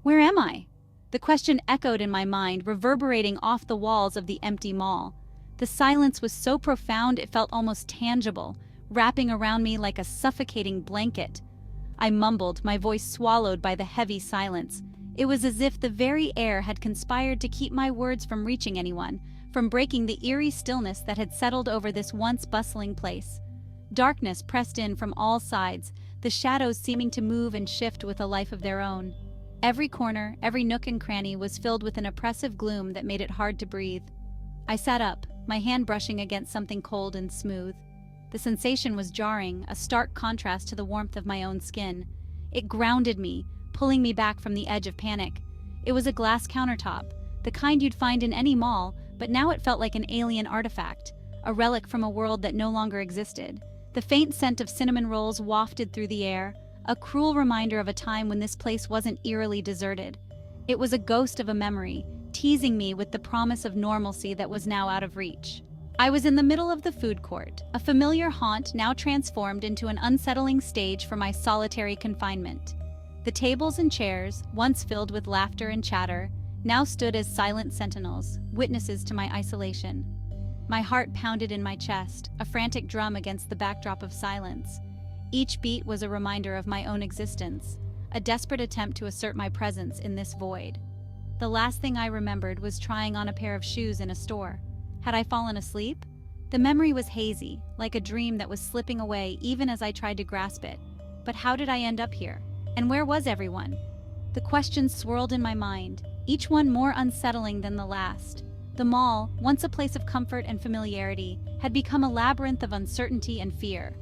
Where am I? The question echoed in my mind, reverberating off the walls of the empty mall. The silence was so profound it felt almost tangible, wrapping around me like a suffocating blanket. I mumbled, my voice swallowed by the heavy silence. It was as if the very air had conspired to keep my words from reaching anyone, from breaking the eerie stillness that had settled over this once bustling place. Darkness pressed in from all sides, the shadows seeming to move and shift with a life of their own. Every corner, every nook and cranny was filled with an oppressive gloom that made it hard to breathe. I sat up, my hand brushing against something cold and smooth. The sensation was jarring, a stark contrast to the warmth of my own skin. It grounded me, pulling me back from the edge of panic. It was a glass countertop, the kind you'd find in any mall, but now it felt like an alien artifact, a relic from a world that no longer existed. The faint scent of cinnamon rolls wafted through the air, a cruel reminder of a time when this place wasn't eerily deserted. It was a ghost of a memory, teasing me with the promise of normalcy that was now out of reach. I was in the middle of the food court, a familiar haunt now transformed into an unsettling stage for my solitary confinement. The tables and chairs, once filled with laughter and chatter, now stood as silent sentinels, witnesses to my isolation. My heart pounded in my chest, a frantic drum against the backdrop of silence. Each beat was a reminder of my own existence, a desperate attempt to assert my presence in this void. The last thing I remembered was trying on a pair of shoes in a store. Had I fallen asleep? The memory was hazy, like a dream that was slipping away even as I tried to grasp it. But how did I end up here? And where was everyone? The questions swirled in my mind, each one more unsettling than the last. The mall, once a place of comfort and familiarity, had become a labyrinth of uncertainty and fear.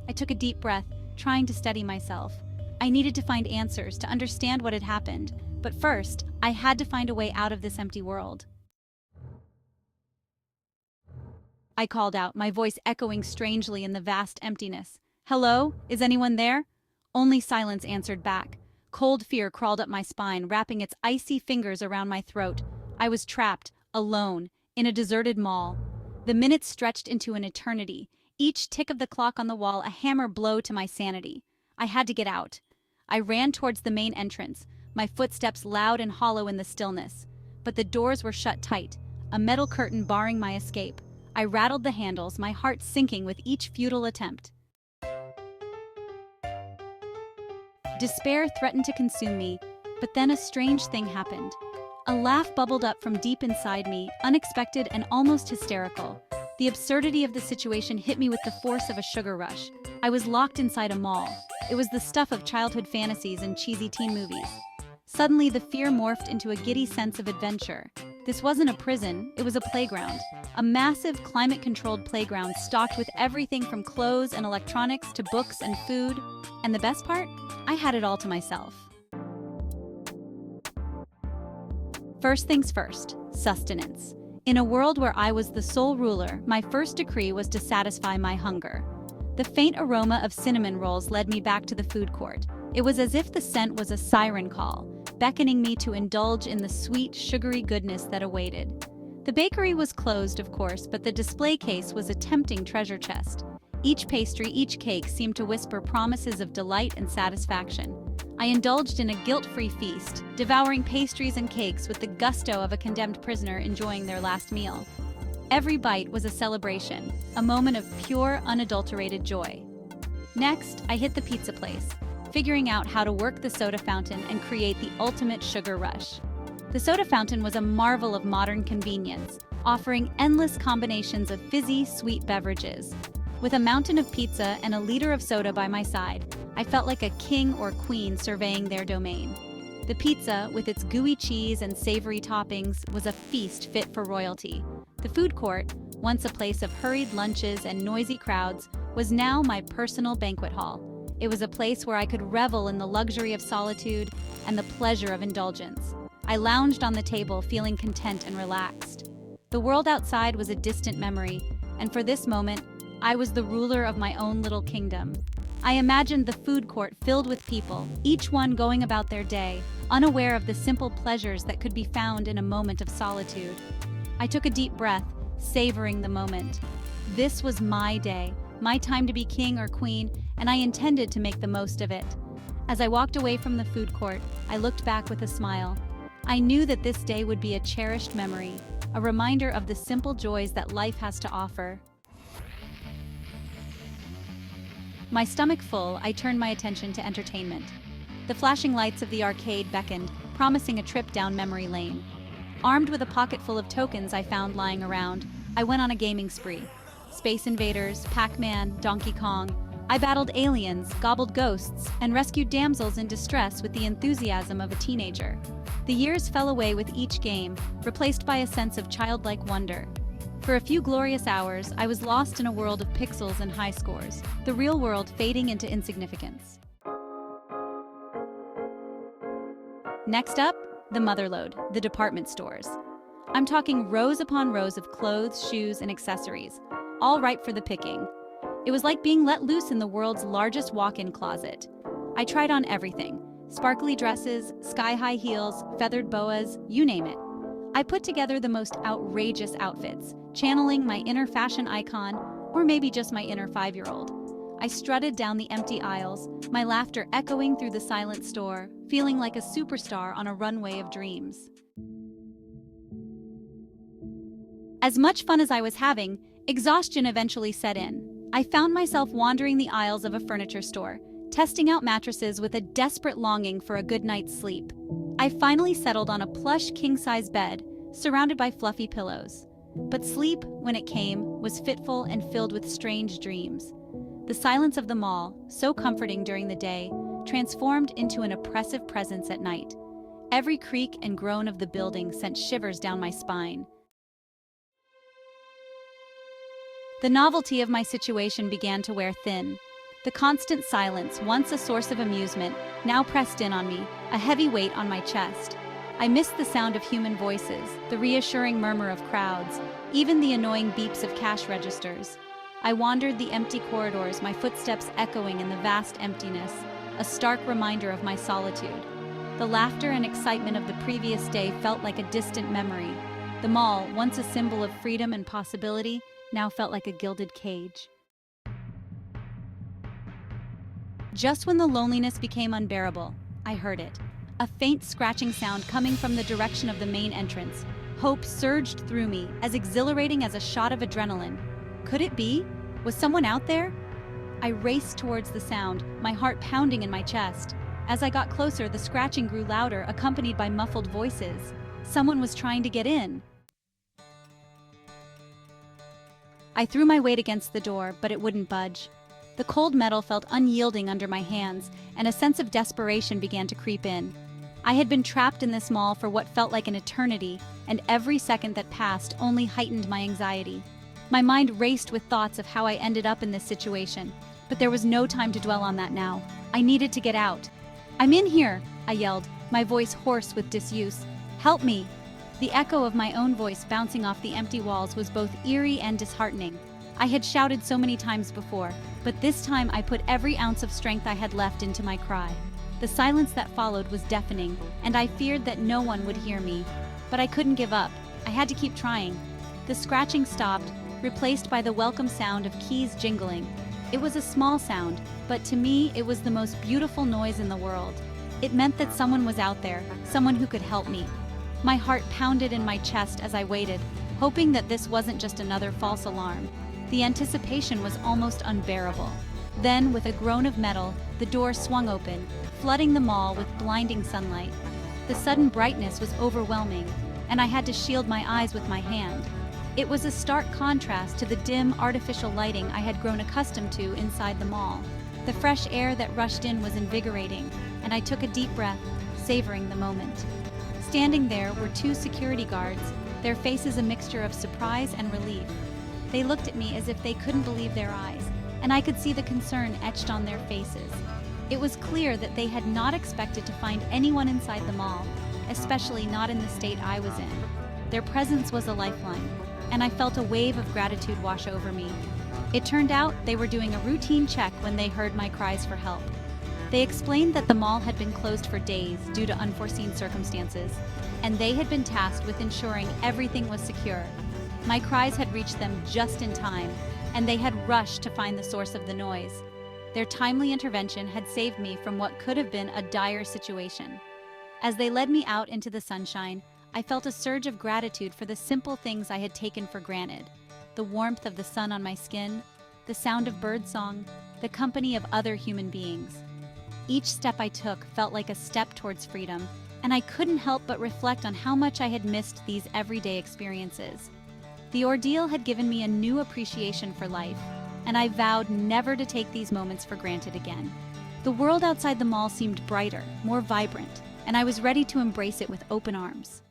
I took a deep breath, trying to steady myself. I needed to find answers, to understand what had happened. But first, I had to find a way out of this empty world. I called out, my voice echoing strangely in the vast emptiness. "Hello? Is anyone there?" Only silence answered back. Cold fear crawled up my spine, wrapping its icy fingers around my throat. I was trapped, alone, in a deserted mall. The minutes stretched into an eternity, each tick of the clock on the wall a hammer blow to my sanity. I had to get out. I ran towards the main entrance, my footsteps loud and hollow in the stillness. But the doors were shut tight, a metal curtain barring my escape. I rattled the handles, my heart sinking with each futile attempt. Despair threatened to consume me, but then a strange thing happened. A laugh bubbled up from deep inside me, unexpected and almost hysterical. The absurdity of the situation hit me with the force of a sugar rush. I was locked inside a mall. It was the stuff of childhood fantasies and cheesy teen movies. Suddenly, the fear morphed into a giddy sense of adventure. This wasn't a prison, it was a playground. A massive, climate-controlled playground stocked with everything from clothes and electronics to books and food. And the best part? I had it all to myself. First things first, sustenance. In a world where I was the sole ruler, my first decree was to satisfy my hunger. The faint aroma of cinnamon rolls led me back to the food court. It was as if the scent was a siren call, beckoning me to indulge in the sweet, sugary goodness that awaited. The bakery was closed, of course, but the display case was a tempting treasure chest. Each pastry, each cake seemed to whisper promises of delight and satisfaction. I indulged in a guilt-free feast, devouring pastries and cakes with the gusto of a condemned prisoner enjoying their last meal. Every bite was a celebration, a moment of pure, unadulterated joy. Next, I hit the pizza place, figuring out how to work the soda fountain and create the ultimate sugar rush. The soda fountain was a marvel of modern convenience, offering endless combinations of fizzy, sweet beverages. With a mountain of pizza and a liter of soda by my side, I felt like a king or queen surveying their domain. The pizza, with its gooey cheese and savory toppings, was a feast fit for royalty. The food court, once a place of hurried lunches and noisy crowds, was now my personal banquet hall. It was a place where I could revel in the luxury of solitude and the pleasure of indulgence. I lounged on the table, feeling content and relaxed. The world outside was a distant memory, and for this moment, I was the ruler of my own little kingdom. I imagined the food court filled with people, each one going about their day, unaware of the simple pleasures that could be found in a moment of solitude. I took a deep breath, savoring the moment. This was my day, my time to be king or queen, and I intended to make the most of it. As I walked away from the food court, I looked back with a smile. I knew that this day would be a cherished memory, a reminder of the simple joys that life has to offer. My stomach full, I turned my attention to entertainment. The flashing lights of the arcade beckoned, promising a trip down memory lane. Armed with a pocket full of tokens I found lying around, I went on a gaming spree. Space Invaders, Pac-Man, Donkey Kong. I battled aliens, gobbled ghosts, and rescued damsels in distress with the enthusiasm of a teenager. The years fell away with each game, replaced by a sense of childlike wonder. For a few glorious hours, I was lost in a world of pixels and high scores, the real world fading into insignificance. Next up, the motherlode, the department stores. I'm talking rows upon rows of clothes, shoes, and accessories, all ripe for the picking. It was like being let loose in the world's largest walk-in closet. I tried on everything: sparkly dresses, sky-high heels, feathered boas, you name it. I put together the most outrageous outfits, channeling my inner fashion icon, or maybe just my inner 5-year-old. I strutted down the empty aisles, my laughter echoing through the silent store, feeling like a superstar on a runway of dreams. As much fun as I was having, exhaustion eventually set in. I found myself wandering the aisles of a furniture store, testing out mattresses with a desperate longing for a good night's sleep. I finally settled on a plush king-size bed, surrounded by fluffy pillows. But sleep, when it came, was fitful and filled with strange dreams. The silence of the mall, so comforting during the day, transformed into an oppressive presence at night. Every creak and groan of the building sent shivers down my spine. The novelty of my situation began to wear thin. The constant silence, once a source of amusement, now pressed in on me, a heavy weight on my chest. I missed the sound of human voices, the reassuring murmur of crowds, even the annoying beeps of cash registers. I wandered the empty corridors, my footsteps echoing in the vast emptiness, a stark reminder of my solitude. The laughter and excitement of the previous day felt like a distant memory. The mall, once a symbol of freedom and possibility, now felt like a gilded cage. Just when the loneliness became unbearable, I heard it. A faint scratching sound coming from the direction of the main entrance. Hope surged through me, as exhilarating as a shot of adrenaline. Could it be? Was someone out there? I raced towards the sound, my heart pounding in my chest. As I got closer, the scratching grew louder, accompanied by muffled voices. Someone was trying to get in. I threw my weight against the door, but it wouldn't budge. The cold metal felt unyielding under my hands, and a sense of desperation began to creep in. I had been trapped in this mall for what felt like an eternity, and every second that passed only heightened my anxiety. My mind raced with thoughts of how I ended up in this situation, but there was no time to dwell on that now. I needed to get out. "I'm in here," I yelled, my voice hoarse with disuse. "Help me!" The echo of my own voice bouncing off the empty walls was both eerie and disheartening. I had shouted so many times before, but this time I put every ounce of strength I had left into my cry. The silence that followed was deafening, and I feared that no one would hear me. But I couldn't give up. I had to keep trying. The scratching stopped, replaced by the welcome sound of keys jingling. It was a small sound, but to me it was the most beautiful noise in the world. It meant that someone was out there, someone who could help me. My heart pounded in my chest as I waited, hoping that this wasn't just another false alarm. The anticipation was almost unbearable. Then, with a groan of metal, the door swung open, flooding the mall with blinding sunlight. The sudden brightness was overwhelming, and I had to shield my eyes with my hand. It was a stark contrast to the dim, artificial lighting I had grown accustomed to inside the mall. The fresh air that rushed in was invigorating, and I took a deep breath, savoring the moment. Standing there were 2 security guards, their faces a mixture of surprise and relief. They looked at me as if they couldn't believe their eyes, and I could see the concern etched on their faces. It was clear that they had not expected to find anyone inside the mall, especially not in the state I was in. Their presence was a lifeline, and I felt a wave of gratitude wash over me. It turned out they were doing a routine check when they heard my cries for help. They explained that the mall had been closed for days due to unforeseen circumstances, and they had been tasked with ensuring everything was secure. My cries had reached them just in time, and they had rushed to find the source of the noise. Their timely intervention had saved me from what could have been a dire situation. As they led me out into the sunshine, I felt a surge of gratitude for the simple things I had taken for granted. The warmth of the sun on my skin, the sound of birdsong, the company of other human beings. Each step I took felt like a step towards freedom, and I couldn't help but reflect on how much I had missed these everyday experiences. The ordeal had given me a new appreciation for life, and I vowed never to take these moments for granted again. The world outside the mall seemed brighter, more vibrant, and I was ready to embrace it with open arms.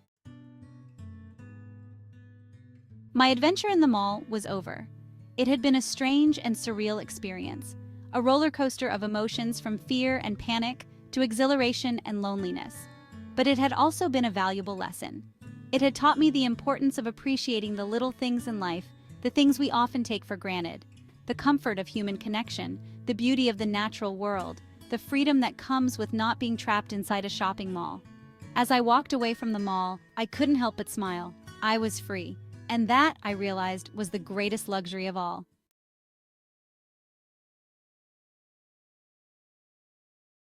My adventure in the mall was over. It had been a strange and surreal experience, a roller coaster of emotions from fear and panic to exhilaration and loneliness. But it had also been a valuable lesson. It had taught me the importance of appreciating the little things in life, the things we often take for granted, the comfort of human connection, the beauty of the natural world, the freedom that comes with not being trapped inside a shopping mall. As I walked away from the mall, I couldn't help but smile. I was free. And that, I realized, was the greatest luxury of all.